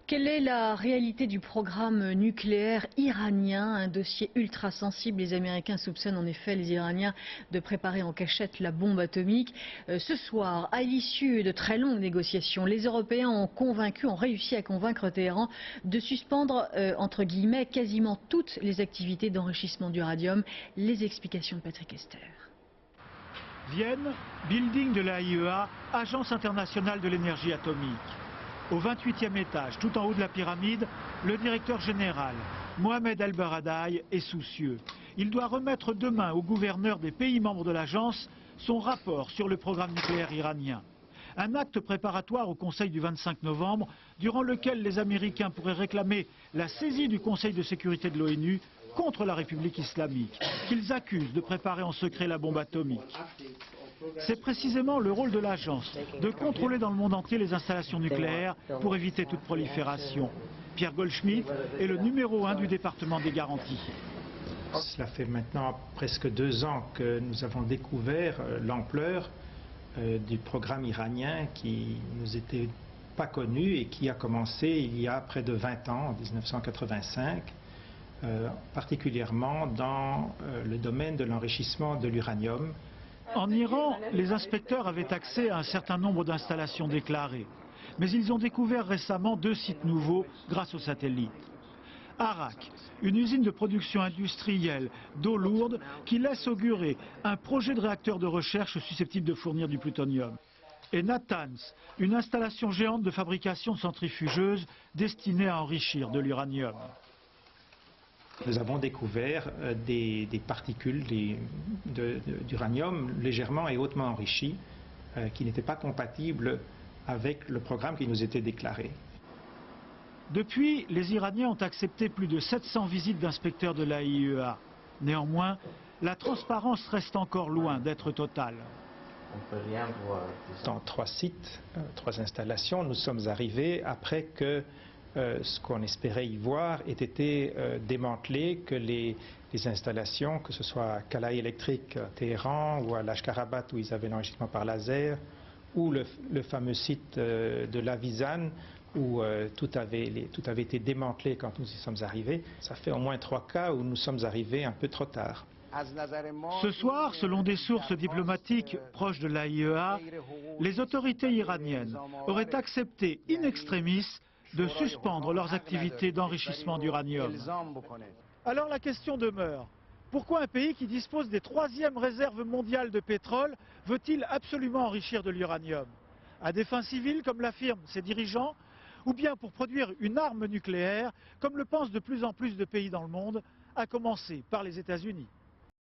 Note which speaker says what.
Speaker 1: Quelle est la réalité du programme nucléaire iranien? Un dossier ultra sensible. Les Américains soupçonnent en effet les Iraniens de préparer en cachette la bombe atomique. Ce soir, à l'issue de très longues négociations, les Européens ont réussi à convaincre Téhéran de suspendre, entre guillemets, quasiment toutes les activités d'enrichissement d'uranium. Les explications de Patrick Esther.
Speaker 2: Vienne, building de la IEA, Agence internationale de l'énergie atomique. Au 28e étage, tout en haut de la pyramide, le directeur général, Mohamed El-Baradei, est soucieux. Il doit remettre demain au gouverneur des pays membres de l'agence son rapport sur le programme nucléaire iranien. Un acte préparatoire au Conseil du 25 novembre, durant lequel les Américains pourraient réclamer la saisie du Conseil de sécurité de l'ONU contre la République islamique, qu'ils accusent de préparer en secret la bombe atomique. C'est précisément le rôle de l'agence, de contrôler dans le monde entier les installations nucléaires pour éviter toute prolifération. Pierre Goldschmidt est le numéro 1 du département des garanties.
Speaker 3: Cela fait maintenant presque 2 ans que nous avons découvert l'ampleur du programme iranien qui nous était pas connu et qui a commencé il y a près de 20 ans, en 1985, particulièrement dans le domaine de l'enrichissement de l'uranium.
Speaker 2: En Iran, les inspecteurs avaient accès à un certain nombre d'installations déclarées. Mais ils ont découvert récemment 2 sites nouveaux grâce aux satellites. Arak, une usine de production industrielle d'eau lourde qui laisse augurer un projet de réacteur de recherche susceptible de fournir du plutonium. Et Natanz, une installation géante de fabrication de centrifugeuses destinée à enrichir de l'uranium.
Speaker 3: Nous avons découvert des particules d'uranium légèrement et hautement enrichies qui n'étaient pas compatibles avec le programme qui nous était déclaré.
Speaker 2: Depuis, les Iraniens ont accepté plus de 700 visites d'inspecteurs de la IEA. Néanmoins, la transparence reste encore loin d'être totale.
Speaker 3: On peut rien voir. Dans 3 sites, 3 installations, nous sommes arrivés après que ce qu'on espérait y voir ait été démantelé, que les installations, que ce soit à Kalaï électrique à Téhéran ou à Lashkarabat où ils avaient l'enregistrement par laser, ou le fameux site de Lavizan où tout avait été démantelé quand nous y sommes arrivés. Ça fait au moins 3 cas où nous sommes arrivés un peu trop tard.
Speaker 2: Ce soir, selon des sources diplomatiques proches de l'AIEA, les autorités iraniennes auraient accepté in extremis de suspendre leurs activités d'enrichissement d'uranium. Alors la question demeure, pourquoi un pays qui dispose des 3e réserves mondiales de pétrole veut-il absolument enrichir de l'uranium? À des fins civiles, comme l'affirment ses dirigeants, ou bien pour produire une arme nucléaire, comme le pensent de plus en plus de pays dans le monde, à commencer par les États-Unis?